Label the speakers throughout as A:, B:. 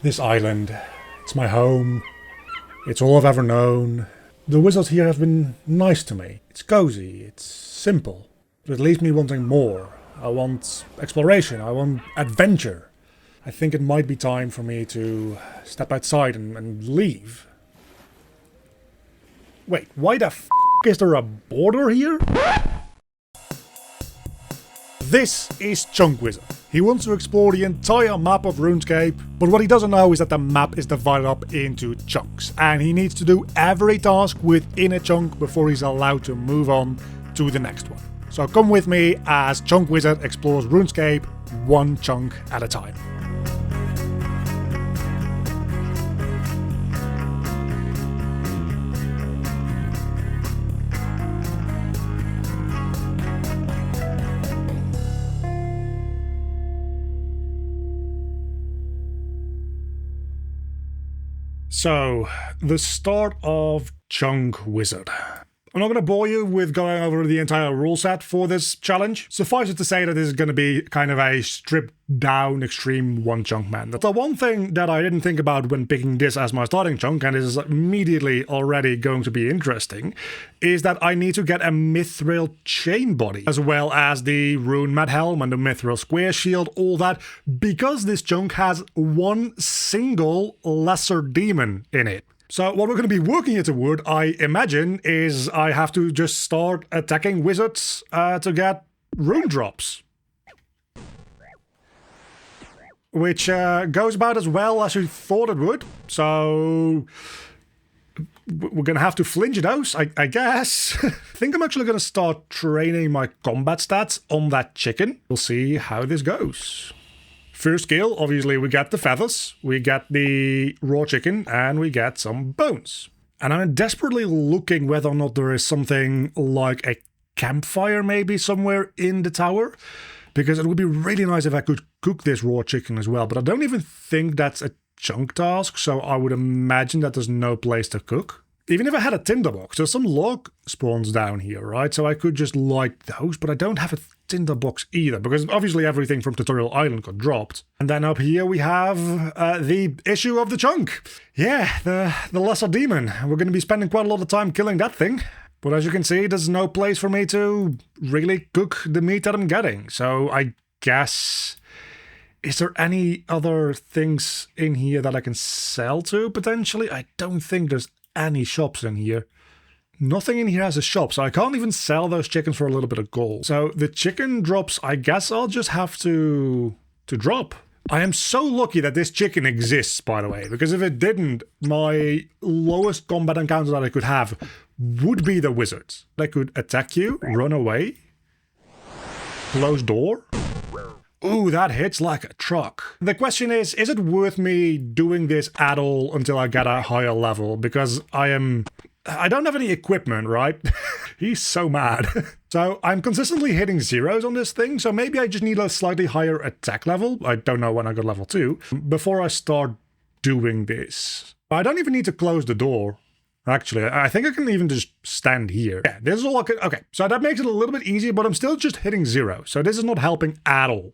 A: This island, it's my home. It's all I've ever known. The wizards here have been nice to me. It's cozy, it's simple, but it leaves me wanting more. I want exploration, I want adventure. I think it might be time for me to step outside and leave. Wait, why the f*** is there a border here? This is ChunkWizard. He wants to explore the entire map of RuneScape, but what he doesn't know is that the map is divided up into chunks, and he needs to do every task within a chunk before he's allowed to move on to the next one. So come with me as ChunkWizard explores RuneScape one chunk at a time. So, the start of ChunkWizard. I'm not going to bore you with going over the entire rule set for this challenge. Suffice it to say that this is going to be kind of a stripped down extreme one chunk man. The one thing that I didn't think about when picking this as my starting chunk, and this is immediately already going to be interesting, is that I need to get a mithril chain body, as well as the rune mat helm and the mithril square shield, all that, because this chunk has one single lesser demon in it. So what we're going to be working here toward, I imagine, is I have to just start attacking wizards to get rune drops. Which goes about as well as you thought it would. So we're going to have to flinch those, I guess. I think I'm actually going to start training my combat stats on that chicken. We'll see how this goes. First skill, obviously we get the feathers, we get the raw chicken, and we get some bones. And I'm desperately looking whether or not there is something like a campfire maybe somewhere in the tower, because it would be really nice if I could cook this raw chicken as well, but I don't even think that's a chunk task, so I would imagine that there's no place to cook. Even if I had a tinderbox, there's some log spawns down here, right? So I could just light those, but I don't have a tinderbox either, because obviously everything from Tutorial Island got dropped. And then up here we have the issue of the chunk. Yeah, the lesser demon. We're going to be spending quite a lot of time killing that thing. But as you can see, there's no place for me to really cook the meat that I'm getting. So I guess... Is there any other things in here that I can sell to, potentially? I don't think there's any shops in here. Nothing in here has a shop, so I can't even sell those chickens for a little bit of gold. So the chicken drops, I guess I'll just have to drop. I am so lucky that this chicken exists, by the way, because if it didn't, my lowest combat encounter that I could have would be the wizards. They could attack you, run away, close door. Ooh, that hits like a truck. The question is it worth me doing this at all until I get a higher level? Because I don't have any equipment, right? He's so mad. So I'm consistently hitting zeros on this thing, so maybe I just need a slightly higher attack level. I don't know when I got level 2, before I start doing this. I don't even need to close the door. Actually, I think I can even just stand here. Yeah, this is all I can... Okay, so that makes it a little bit easier, but I'm still just hitting 0. So this is not helping at all.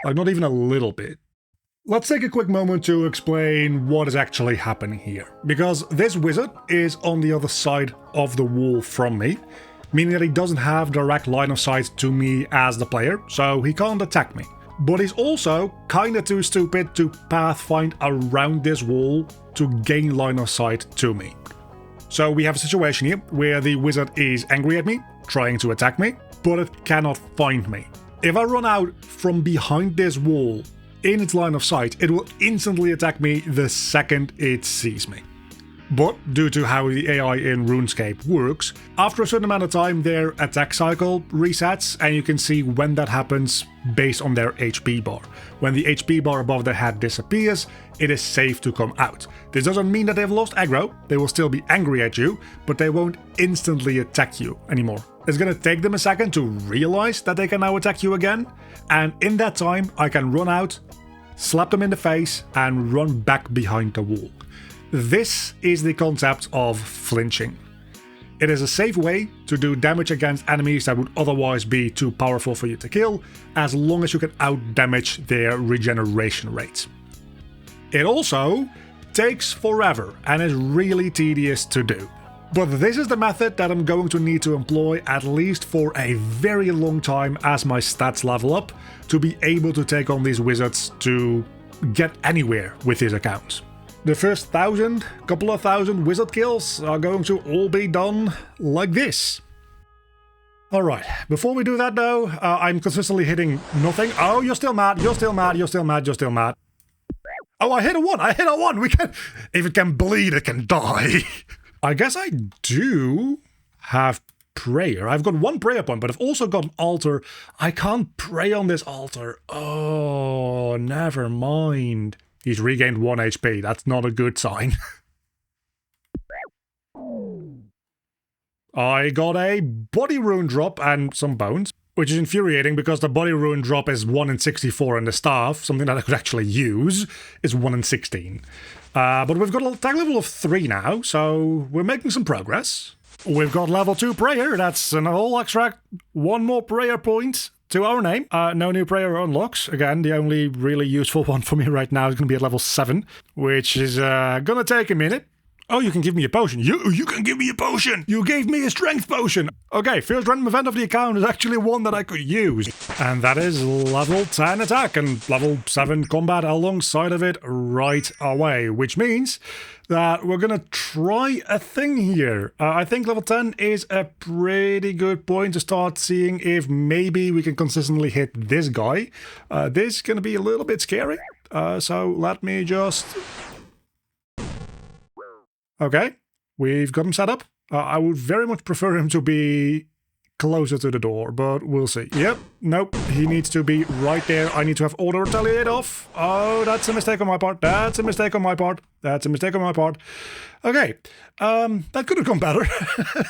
A: Like, not even a little bit. Let's take a quick moment to explain what is actually happening here. Because this wizard is on the other side of the wall from me, meaning that he doesn't have direct line of sight to me as the player, so he can't attack me. But he's also kinda too stupid to pathfind around this wall to gain line of sight to me. So we have a situation here where the wizard is angry at me, trying to attack me, but it cannot find me. If I run out from behind this wall in its line of sight, it will instantly attack me the second it sees me. But due to how the AI in RuneScape works, after a certain amount of time their attack cycle resets, and you can see when that happens based on their HP bar. When the HP bar above their head disappears, it is safe to come out. This doesn't mean that they've lost aggro, they will still be angry at you, but they won't instantly attack you anymore. It's gonna take them a second to realize that they can now attack you again, and in that time I can run out, slap them in the face, and run back behind the wall. This is the concept of flinching. It is a safe way to do damage against enemies that would otherwise be too powerful for you to kill, as long as you can out-damage their regeneration rate. It also takes forever and is really tedious to do. But this is the method that I'm going to need to employ at least for a very long time as my stats level up to be able to take on these wizards to get anywhere with these accounts. The first couple of thousand wizard kills are going to all be done like this. Alright, before we do that though, I'm consistently hitting nothing. Oh, you're still mad, you're still mad, you're still mad, you're still mad. Oh, I hit a 1, I hit a 1! If it can bleed, it can die. I guess I do have prayer. I've got 1 prayer point, but I've also got an altar. I can't pray on this altar. Oh, never mind. He's regained 1 HP. That's not a good sign. I got a body rune drop and some bones, which is infuriating because the body rune drop is 1 in 64 and the staff, something that I could actually use, is 1 in 16. But we've got a tag level of 3 now, so we're making some progress. We've got level 2 prayer, that's an all extract, 1 more prayer point to our name. No new prayer unlocks. Again, the only really useful one for me right now is going to be at level 7, which is going to take a minute. Oh, you can give me a potion. You can give me a potion. You gave me a strength potion. Okay, first random event of the account is actually one that I could use. And that is level 10 attack and level 7 combat alongside of it right away, which means that we're going to try a thing here. I think level 10 is a pretty good point to start seeing if maybe we can consistently hit this guy. This is going to be a little bit scary. So let me just... Okay, we've got him set up. I would very much prefer him to be closer to the door, but we'll see. Yep, nope, he needs to be right there. I need to have auto retaliate off. Oh, that's a mistake on my part. That's a mistake on my part. That's a mistake on my part. Okay, that could have gone better.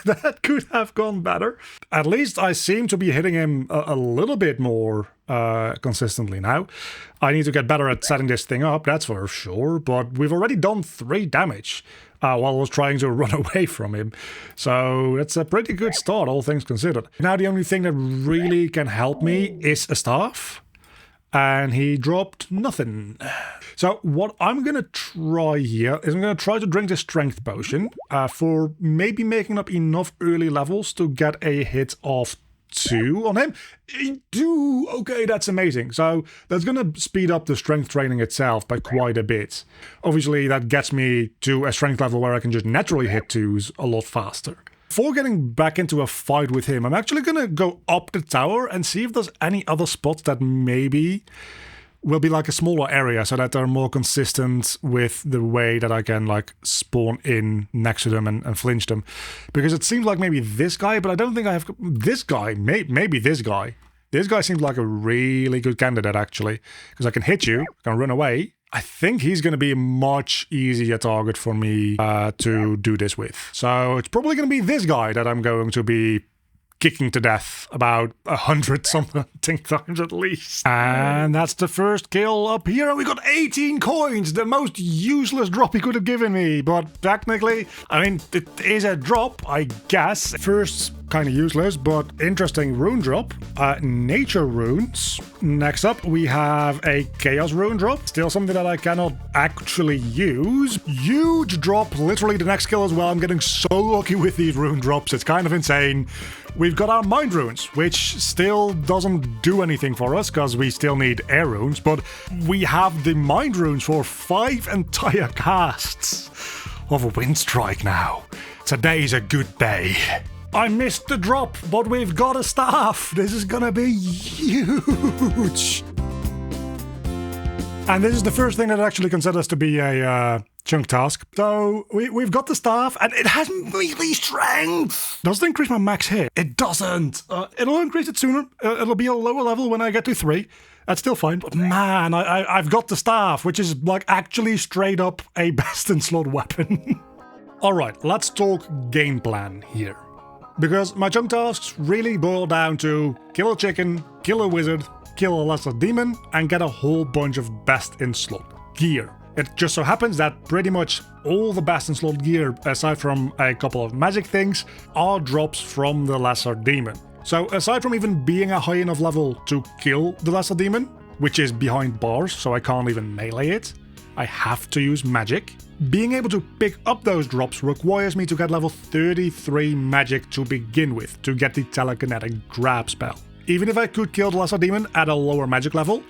A: That could have gone better. At least I seem to be hitting him a little bit more consistently now. I need to get better at setting this thing up, that's for sure, but we've already done 3 damage. While I was trying to run away from him. So it's a pretty good start, all things considered. Now the only thing that really can help me is a staff. And he dropped nothing. So what I'm going to try here is I'm going to try to drink the strength potion for maybe making up enough early levels to get a hit of 2 on him. 2! Okay, that's amazing. So that's going to speed up the strength training itself by quite a bit. Obviously, that gets me to a strength level where I can just naturally hit 2s a lot faster. Before getting back into a fight with him, I'm actually going to go up the tower and see if there's any other spots that maybe will be like a smaller area so that they're more consistent with the way that I can like spawn in next to them and flinch them. Because it seems like maybe this guy, but I don't think I have this guy, maybe this guy. This guy seems like a really good candidate actually, because I can hit you, I can run away. I think he's going to be a much easier target for me to do this with. So it's probably going to be this guy that I'm going to be kicking to death about 100-something times at least. And that's the first kill up here, and we got 18 coins, the most useless drop he could have given me, but technically, I mean, it is a drop, I guess. First, kind of useless, but interesting rune drop. Nature runes. Next up, we have a chaos rune drop. Still something that I cannot actually use. Huge drop, literally the next kill as well. I'm getting so lucky with these rune drops, it's kind of insane. We've got our mind runes, which still doesn't do anything for us because we still need air runes, but we have the mind runes for 5 entire casts of a wind strike now. Today's a good day. I missed the drop, but we've got a staff. This is gonna be huge. And this is the first thing that I actually considers to be a chunk task. So we've got the staff, and it has melee strength. Does it increase my max hit? It doesn't. It'll increase it sooner. It'll be a lower level when I get to 3. That's still fine. But man, I've got the staff, which is like actually straight up a best in slot weapon. All right, let's talk game plan here. Because my chunk tasks really boil down to kill a chicken, kill a wizard, kill a lesser demon, and get a whole bunch of best in slot gear. It just so happens that pretty much all the best in slot gear, aside from a couple of magic things, are drops from the lesser demon. So aside from even being a high enough level to kill the lesser demon, which is behind bars, so I can't even melee it, I have to use magic. Being able to pick up those drops requires me to get level 33 magic to begin with, to get the telekinetic grab spell. Even if I could kill the lesser demon at a lower magic level,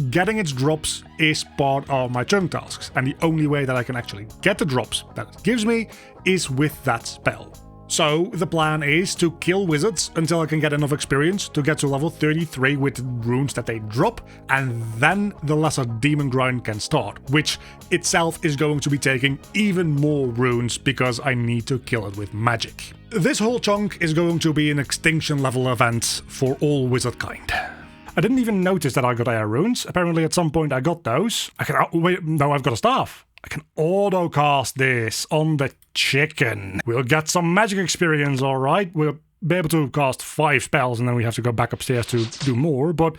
A: getting its drops is part of my chunk tasks, and the only way that I can actually get the drops that it gives me is with that spell. So the plan is to kill wizards until I can get enough experience to get to level 33 with runes that they drop, and then the lesser demon grind can start, which itself is going to be taking even more runes because I need to kill it with magic. This whole chunk is going to be an extinction level event for all wizard kind. I didn't even notice that I got air runes. Apparently at some point I got those. Wait, no, I've got a staff. I can auto-cast this on the chicken. We'll get some magic experience, alright. We'll be able to cast 5 spells and then we have to go back upstairs to do more, but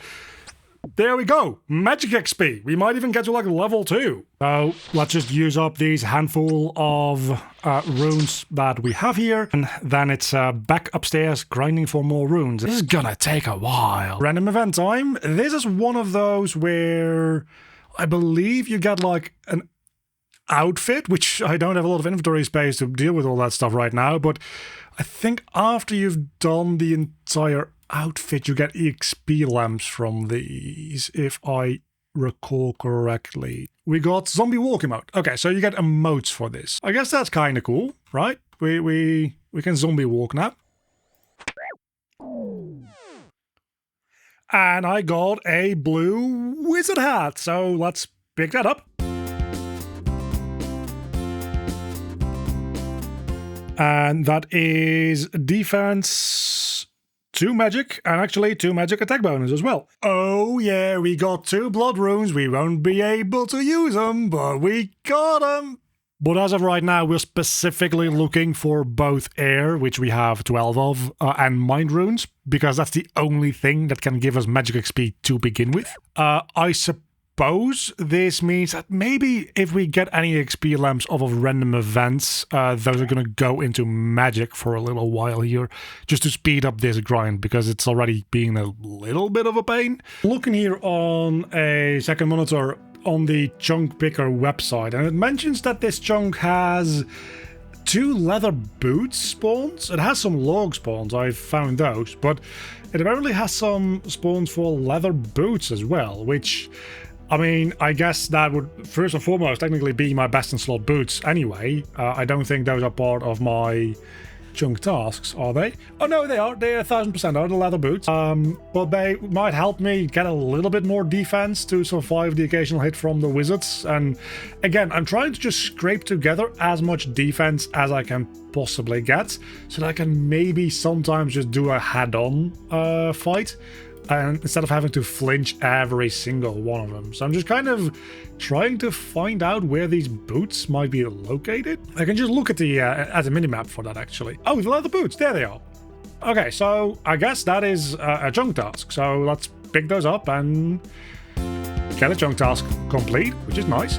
A: there we go. Magic XP. We might even get to like level 2. So let's just use up these handful of runes that we have here, and then it's back upstairs grinding for more runes. This is gonna take a while. Random event time. This is one of those where I believe you get like an outfit, which I don't have a lot of inventory space to deal with all that stuff right now, but I think after you've done the entire outfit you get EXP lamps from these, if I recall correctly. We got zombie walking mode. Okay, so you get emotes for this. I guess that's kind of cool, right? We can zombie walk now. And I got a blue wizard hat, so let's pick that up. And that is defense, 2 magic, and actually 2 magic attack bonus as well. Oh yeah, we got 2 blood runes. We won't be able to use them, but we got them. But as of right now, we're specifically looking for both air, which we have 12 of, and mind runes, because that's the only thing that can give us magic XP to begin with. I suppose this means that maybe if we get any XP lamps off of random events, those are going to go into magic for a little while here, just to speed up this grind, because it's already being a little bit of a pain. Looking here on a second monitor on the chunk picker website, and it mentions that this chunk has 2 leather boots spawns. It has some log spawns, I've found those, but it apparently has some spawns for leather boots as well, which, I mean, I guess that would first and foremost technically be my best in slot boots anyway. I don't think those are part of my chunk tasks, are they? Oh no, they are. They 1000% are the leather boots. But they might help me get a little bit more defense to survive the occasional hit from the wizards. And again, I'm trying to just scrape together as much defense as I can possibly get, so that I can maybe sometimes just do a head-on fight, and instead of having to flinch every single one of them. So I'm just kind of trying to find out where these boots might be located. I can just look at the minimap for that, actually. Oh, the leather boots, there they are. Okay, so I guess that is a chunk task. So let's pick those up and get a chunk task complete, which is nice.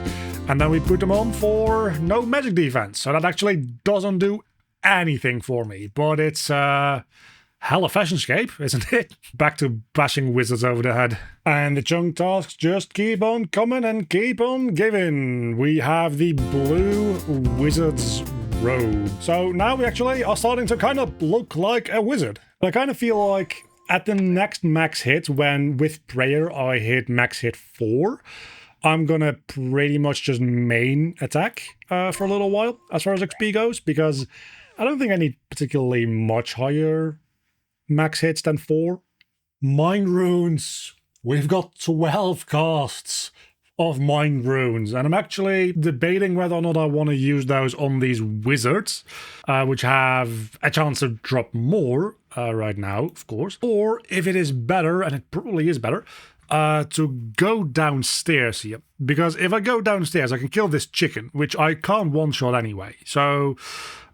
A: And then we put them on for no magic defense. So that actually doesn't do anything for me, but it's hella fashionscape, isn't it? Back to bashing wizards over the head. And the chunk tasks just keep on coming and keep on giving. We have the blue wizard's robe. So now we actually are starting to kind of look like a wizard. I kind of feel like at the next max hit, when with prayer I hit max hit 4, I'm gonna pretty much just main attack for a little while as far as XP goes, because I don't think I need particularly much higher max hits than 4. Mind runes. We've got 12 casts of mind runes, and I'm actually debating whether or not I want to use those on these wizards, which have a chance to drop more right now, of course, or if it is better, and it probably is better, to go downstairs here, because if I go downstairs I can kill this chicken, which I can't one-shot anyway, so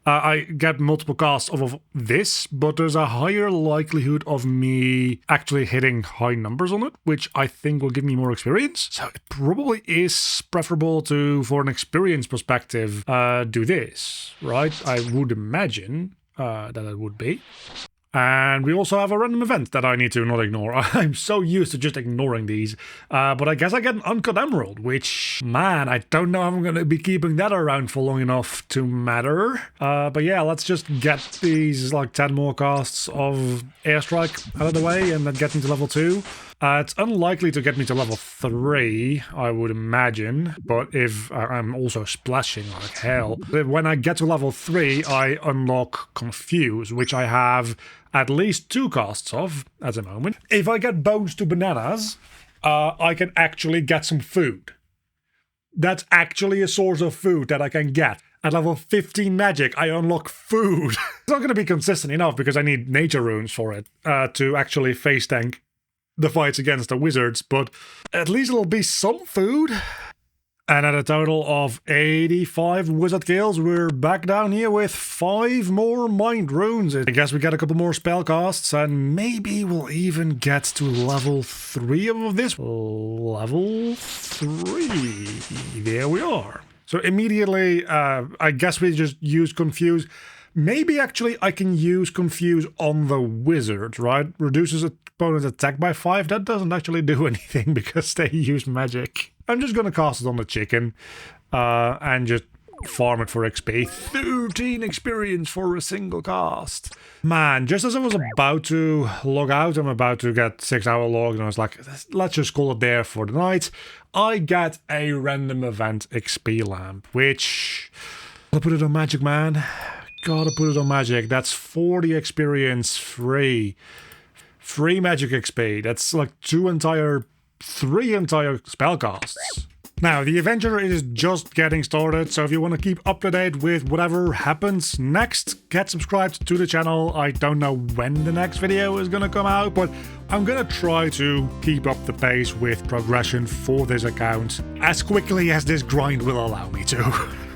A: I get multiple casts off of this, but there's a higher likelihood of me actually hitting high numbers on it, which I think will give me more experience. So it probably is preferable to, for an experience perspective, do this, right? I would imagine that it would be. And we also have a random event that I need to not ignore. I'm so used to just ignoring these. But I guess I get an uncut emerald, which, man, I don't know if I'm going to be keeping that around for long enough to matter. But yeah, let's just get these like 10 more casts of airstrike out of the way and then get into level 2. It's unlikely to get me to level 3, I would imagine, but if I'm also splashing like hell. When I get to level 3, I unlock Confuse, which I have at least 2 casts of at the moment. If I get bones to bananas, I can actually get some food. That's actually a source of food that I can get. At level 15 magic, I unlock food. It's not going to be consistent enough because I need nature runes for it to actually face tank the fights against the wizards, but at least it'll be some food. And at a total of 85 wizard kills, we're back down here with 5 more mind runes. I guess we get a couple more spell casts, and maybe we'll even get to level 3 of this. Level 3. There we are. So immediately, I guess we just use Confuse. Maybe actually I can use Confuse on the wizard, right? Reduces opponent's attack by 5. That doesn't actually do anything because they use magic. I'm just gonna cast it on the chicken and just farm it for XP. 13 experience for a single cast. Man, just as I was about to log out, I'm about to get 6-hour log, and I was like, let's just call it there for the night. I get a random event XP lamp, which... I'll put it on magic, man. Gotta put it on magic. That's 40 experience free. Free magic XP. That's like 3 entire spellcasts. Now, the adventure is just getting started, so if you want to keep up to date with whatever happens next, get subscribed to the channel. I don't know when the next video is going to come out, but I'm going to try to keep up the pace with progression for this account as quickly as this grind will allow me to.